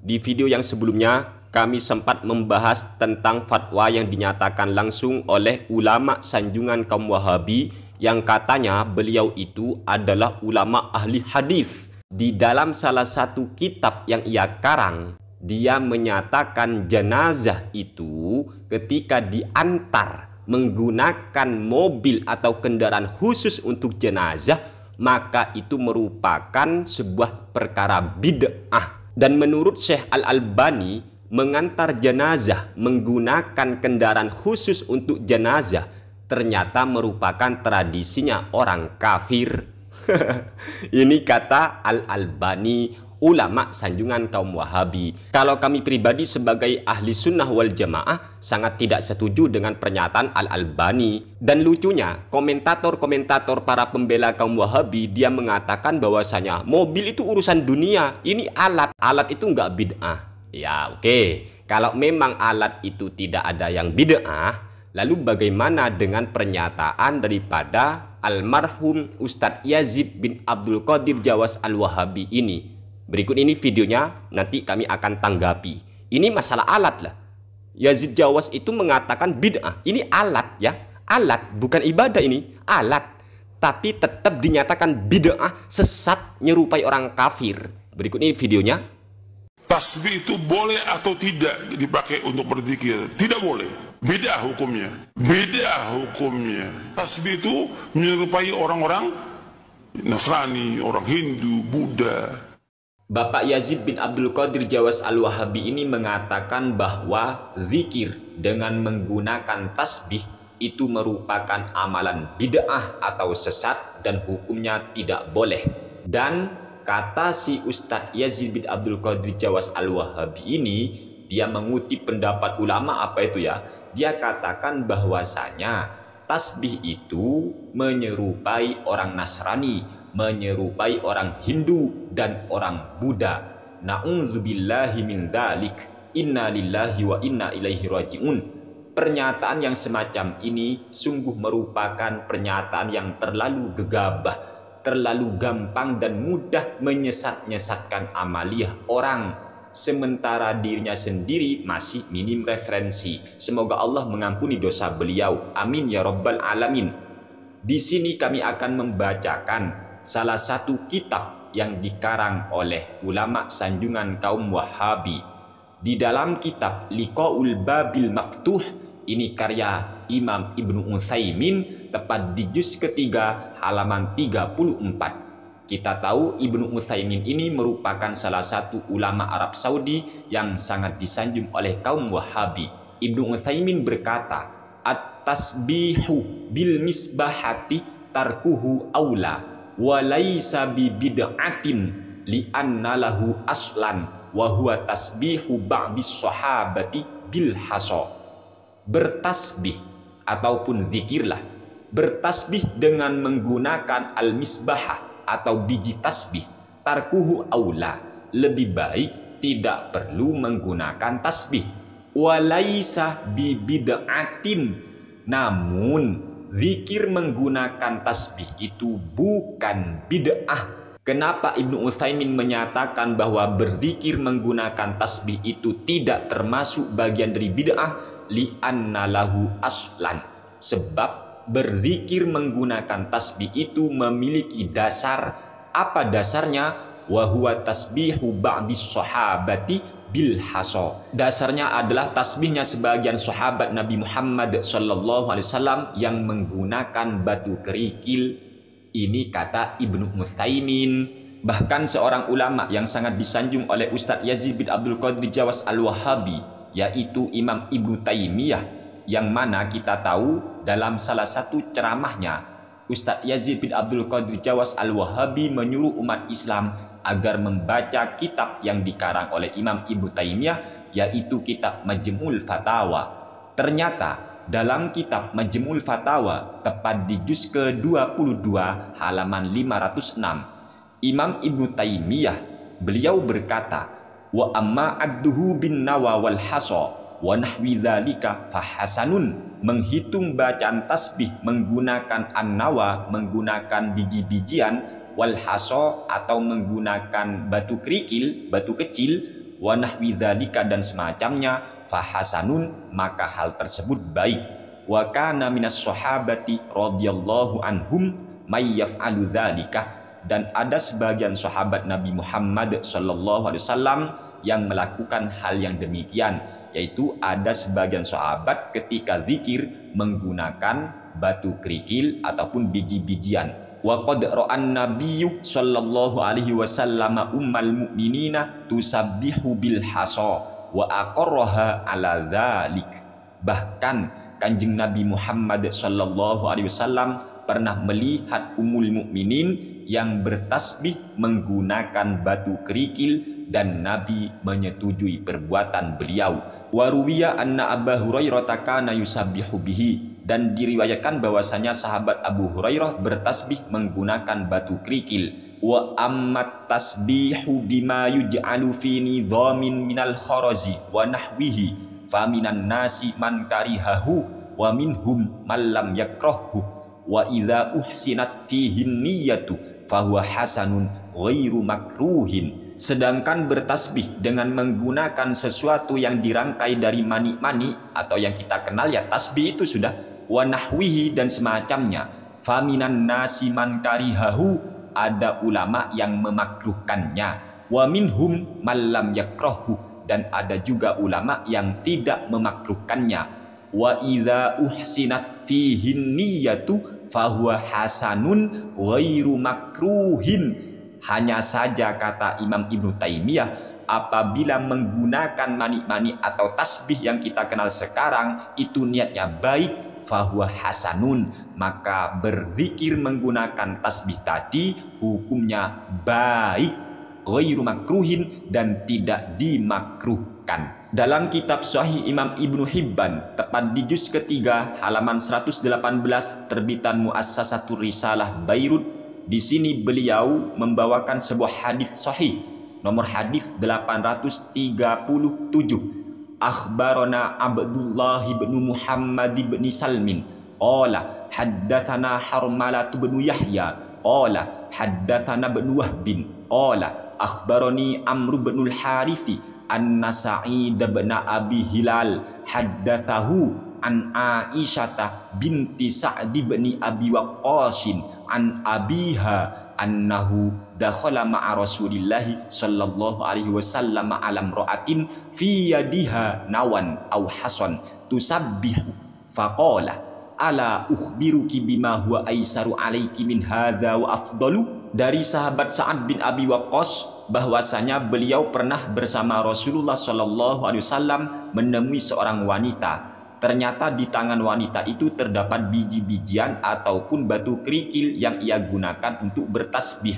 Di video yang sebelumnya, kami sempat membahas tentang fatwa yang dinyatakan langsung oleh ulama sanjungan kaum Wahabi yang katanya beliau itu adalah ulama ahli hadis. Di dalam salah satu kitab yang ia karang, dia menyatakan jenazah itu ketika diantar menggunakan mobil atau kendaraan khusus untuk jenazah, maka itu merupakan sebuah perkara bid'ah. Dan menurut Syekh Al-Albani, mengantar jenazah menggunakan kendaraan khusus untuk jenazah ternyata merupakan tradisinya orang kafir. Ini kata Al-Albani, ulama sanjungan kaum Wahabi. Kalau kami pribadi sebagai ahli sunnah wal jamaah sangat tidak setuju dengan pernyataan Al-Albani. Dan lucunya, komentator-komentator para pembela kaum Wahabi, dia mengatakan bahwasanya mobil itu urusan dunia, ini alat itu nggak bid'ah. Ya oke, kalau memang alat itu tidak ada yang bid'ah, lalu bagaimana dengan pernyataan daripada almarhum Ustadz Yazid bin Abdul Qadir Jawas Al-Wahabi ini? Berikut ini videonya, nanti kami akan tanggapi. Ini masalah alat lah. Yazid Jawas itu mengatakan bid'ah. Ini alat ya, alat, bukan ibadah ini, alat. Tapi tetap dinyatakan bid'ah, sesat, nyerupai orang kafir. Berikut ini videonya. Tasbih itu boleh atau tidak dipakai untuk berzikir? Tidak boleh. Beda hukumnya. Beda hukumnya. Tasbih itu menyerupai orang-orang Nasrani, orang Hindu, Buddha. Bapak Yazid bin Abdul Qadir Jawas Al-Wahabi ini mengatakan bahwa zikir dengan menggunakan tasbih itu merupakan amalan bid'ah atau sesat dan hukumnya tidak boleh. Dan kata si Ustadz Yazid bin Abdul Qadir Jawas Al-Wahabi ini, dia mengutip pendapat ulama apa itu ya? Dia katakan bahwasanya tasbih itu menyerupai orang Nasrani, menyerupai orang Hindu dan orang Buddha. Na'udzubillahi min dzalik. Inna lillahi wa inna ilaihi raji'un. Pernyataan yang semacam ini sungguh merupakan pernyataan yang terlalu gegabah, terlalu gampang dan mudah menyesat-nyesatkan amaliyah orang, sementara dirinya sendiri masih minim referensi. Semoga Allah mengampuni dosa beliau. Amin ya rabbal alamin. Di sini kami akan membacakan salah satu kitab yang dikarang oleh ulama sanjungan kaum Wahabi. Di dalam kitab Liqaul Babil Maftuh, ini karya Imam Ibnu Utsaimin, tepat di juz ketiga halaman 34. Kita tahu Ibnu Utsaimin ini merupakan salah satu ulama Arab Saudi yang sangat disanjung oleh kaum Wahabi. Ibnu Utsaimin berkata, "At-tasbihu bil misbahati tarkuhu aula wa laisa bi bid'atin li anna lahu aslan wa huwa tasbihu ba'di sahabati bil hasa." Bertasbih ataupun zikirlah, bertasbih dengan menggunakan al-misbahah atau biji tasbih, tarkuhu aula, lebih baik tidak perlu menggunakan tasbih. Walaisa bi bid'atin, namun zikir menggunakan tasbih itu bukan bid'ah. Kenapa Ibnu Utsaimin menyatakan bahwa berzikir menggunakan tasbih itu tidak termasuk bagian dari bid'ah? Li'anna lahu aslan, sebab berzikir menggunakan tasbih itu memiliki dasar. Apa dasarnya? Wa huwa tasbihu ba'di sahabati bil hasa. Dasarnya adalah tasbihnya sebagian sahabat Nabi Muhammad SAW yang menggunakan batu kerikil. Ini kata Ibnu Utsaimin. Bahkan seorang ulama yang sangat disanjung oleh Ustadz Yazid bin Abdul Qadir Jawas Al-Wahabi, yaitu Imam Ibnu Taimiyah, yang mana kita tahu dalam salah satu ceramahnya Ustadz Yazid bin Abdul Qadir Jawas Al-Wahabi menyuruh umat Islam agar membaca kitab yang dikarang oleh Imam Ibnu Taimiyah, yaitu kitab Majmu'ul Fatawa. Ternyata dalam kitab Majmu'ul Fatawa, tepat di juz ke-22 halaman 506, Imam Ibnu Taimiyah beliau berkata, wa amma adduhu bin nawa wal hasa wa nahwi dzalika fahasanun. Menghitung bacaan tasbih menggunakan an-nawa, menggunakan biji-bijian, wal hasa atau menggunakan batu kerikil, batu kecil, wa nahwi dzalika dan semacamnya, fahasanun maka hal tersebut baik. Wa kana minas sahabati radhiyallahu anhum may yaf'alu dzalika, dan ada sebagian sahabat Nabi Muhammad sallallahu alaihi wasallam yang melakukan hal yang demikian, yaitu ada sebagian sahabat ketika zikir menggunakan batu kerikil ataupun biji-bijian. Wa qad ra'an nabiyyu sallallahu alaihi wasallam ummal mu'minina tusabbihu bil hasa wa aqarraha ala dzalik. Bahkan Kanjeng Nabi Muhammad sallallahu alaihi wasallam pernah melihat Ummul Mukminin yang bertasbih menggunakan batu kerikil dan Nabi menyetujui perbuatan beliau. Wa ruwiya anna Abu Hurairah kana yusabbihu bihi, dan diriwayatkan bahwasanya sahabat Abu Hurairah bertasbih menggunakan batu kerikil. Wa ammat tasbihu bima yuj'alu fi nidhamin minal kharazi wa nahwihi faminan nasi man karihahu wa minhum man lam yakrahhu wa idza uhsinat fihi niyyatu fahuwa hasanun ghairu makruhin. Sedangkan bertasbih dengan menggunakan sesuatu yang dirangkai dari mani-mani atau yang kita kenal ya tasbih itu sudah, wa nahwihi dan semacamnya, faminan nasi man karihahu, ada ulama yang memakruhkannya, wa minhum man lam yakrahu, dan ada juga ulama yang tidak memakruhkannya. Wa idza uhsinat fihi niyyatu fahuwa hasanun ghairu makruhin. Hanya saja kata Imam Ibnu Taimiyah, apabila menggunakan mani-mani atau tasbih yang kita kenal sekarang itu niatnya baik, fahuwa hasanun, maka berzikir menggunakan tasbih tadi hukumnya baik, ghairu makruhin, dan tidak dimakruhkan. Dalam kitab Sahih Imam Ibnu Hibban, tepat di juz ketiga halaman 118 terbitan Muassasatur Risalah Beirut, di sini beliau membawakan sebuah hadis sahih nomor hadis 837. Akhbarana Abdullah bin Muhammad bin Salmin qala haddatsana Harmalah bin Yahya qala haddatsana bin Wahbin qala akhbarani Amr bin al-Harithi anna Sa'id bin Abi Hilal haddatsahu an Aisyata binti Sa'd bin Abi Waqqas an abiha annahu dakhala ma'a Rasulillahi sallallahu alaihi wasallam ala imra'atin fi yadiha nawan aw hasan tusabbihu faqala ala ukhbiruki bima huwa aisaru alayki min hadza wa afdalu. Dari sahabat Sa'ad bin Abi Waqqas bahwasanya beliau pernah bersama Rasulullah sallallahu alaihi wasallam menemui seorang wanita. Ternyata di tangan wanita itu terdapat biji-bijian ataupun batu kerikil yang ia gunakan untuk bertasbih.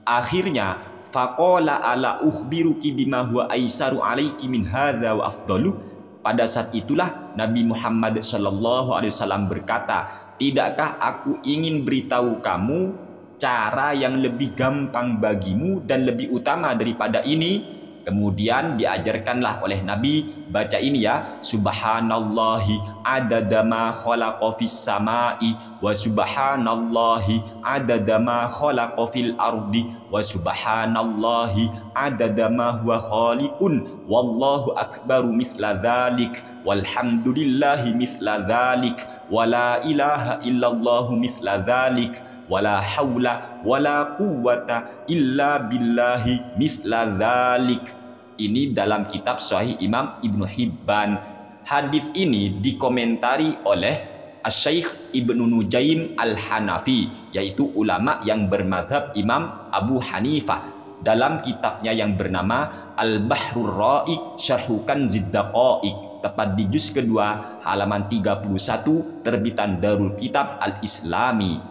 Akhirnya, faqala ala ukhbiruki bima huwa aisaru alayki min hadza wa afdalu. Pada saat itulah Nabi Muhammad sallallahu alaihi wasallam berkata, "Tidakkah aku ingin beritahu kamu cara yang lebih gampang bagimu dan lebih utama daripada ini?" Kemudian diajarkanlah oleh Nabi, baca ini ya, subhanallahi adada ma khalaqa fis samai wa subhanallahi adada ma khalaqa fil ardi wa subhanallahi adada ma huwa khaliqun wallahu akbaru mithla dzalik walhamdulillahi mithla dzalik wa la ilaha illallahu mithla dzalik wala haula wala quwwata illa billahi mithla dzalik. Ini dalam kitab Sahih Imam Ibnu Hibban. Hadis ini dikomentari oleh Asy-Syaikh Ibnu Nujaim Al-Hanafi, yaitu ulama yang bermazhab Imam Abu Hanifah, dalam kitabnya yang bernama Al-Bahrur Ra'iq Syarhu Kanzid Daqa'iq, tepat di juz kedua halaman 31 terbitan Darul Kitab Al-Islami.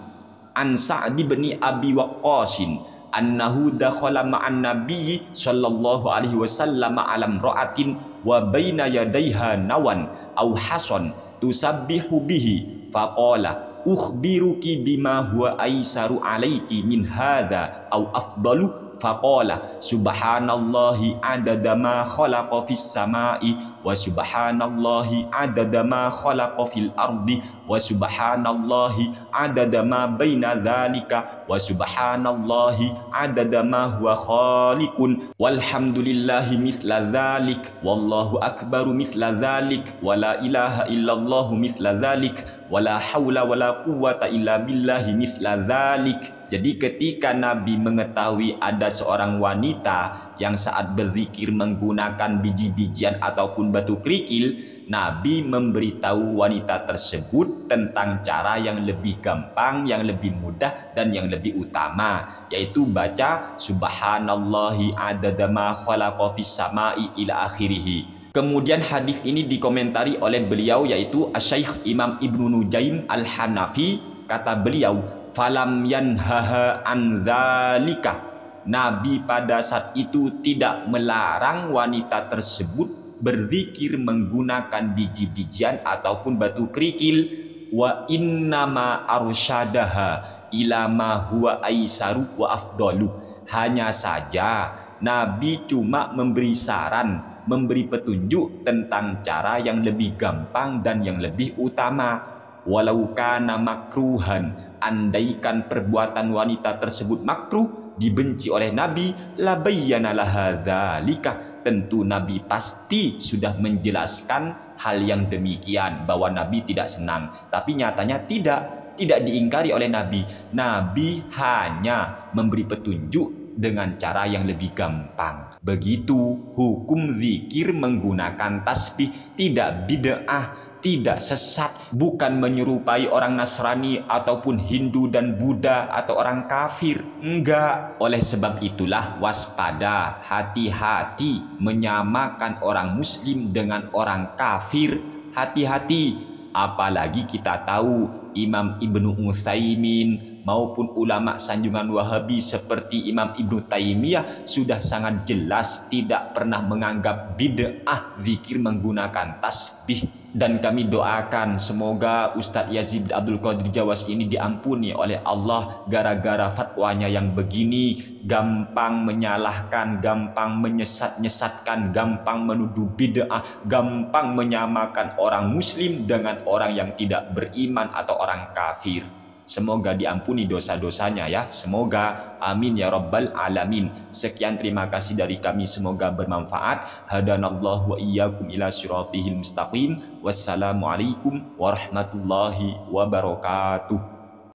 An Sa'd bin Abi Waqqasin annahu dakhala ma'an nabiy sallallahu alaihi wasallam ala imra'atin wa baina yadayha nawan aw hasan tusabbihu bihi faqala ukhbiruki bima huwa aisaru alayki min hadza au afdalu faqala subhanallahi adada ma khalaqa fis samai wa subhanallahi adada ma khalaqa fil ardi wa subhanallahi adada ma baina dzalika wa subhanallahi adada ma huwa khaliqun walhamdulillahi mithla dzalik wallahu akbaru mithla dzalik wa la ilaha illallahu mithla dzalik wa la haula wa la quwwata illa billahi mithla dzalik. Jadi ketika Nabi mengetahui ada seorang wanita yang saat berzikir menggunakan biji-bijian ataupun batu kerikil, Nabi memberitahu wanita tersebut tentang cara yang lebih gampang, yang lebih mudah, dan yang lebih utama, yaitu baca subhanallahi adada ma khalaqa fis samai ila akhirih. Kemudian hadis ini dikomentari oleh beliau, yaitu Asy-Syaikh Imam Ibnu Nujaim Al-Hanafi. Kata beliau, falam yanhaha an dzalika. Nabi pada saat itu tidak melarang wanita tersebut berzikir menggunakan biji-bijian ataupun batu kerikil. Wa innama arsyadaha ila ma huwa aisaru wa afdalu. Hanya saja Nabi cuma memberi saran, memberi petunjuk tentang cara yang lebih gampang dan yang lebih utama. Walau kana makruhan, andaikan perbuatan wanita tersebut makruh, dibenci oleh Nabi, la bayyana laha dzalika. Tentu Nabi pasti sudah menjelaskan hal yang demikian, bahwa Nabi tidak senang. Tapi nyatanya tidak diingkari oleh Nabi. Nabi hanya memberi petunjuk dengan cara yang lebih gampang. Begitu hukum zikir menggunakan tasbih, tidak bid'ah, tidak sesat, bukan menyerupai orang Nasrani ataupun Hindu dan Buddha atau orang kafir. Enggak. Oleh sebab itulah waspada, hati-hati menyamakan orang muslim dengan orang kafir. Hati-hati. Apalagi kita tahu Imam Ibnu Utsaimin maupun ulama sanjungan Wahabi seperti Imam Ibnu Taimiyah sudah sangat jelas tidak pernah menganggap bid'ah zikir menggunakan tasbih. Dan kami doakan semoga Ustadz Yazid Abdul Qadir Jawas ini diampuni oleh Allah gara-gara fatwanya yang begini, gampang menyalahkan, gampang menyesat-nyesatkan, gampang menuduh bid'ah, gampang menyamakan orang muslim dengan orang yang tidak beriman atau orang kafir. Semoga diampuni dosa-dosanya ya. Semoga, amin ya rabbal alamin. Sekian, terima kasih dari kami, semoga bermanfaat. Hadanallahu wa iyyakum ila syiratihil mustaqim. Wassalamualaikum warahmatullahi wabarakatuh.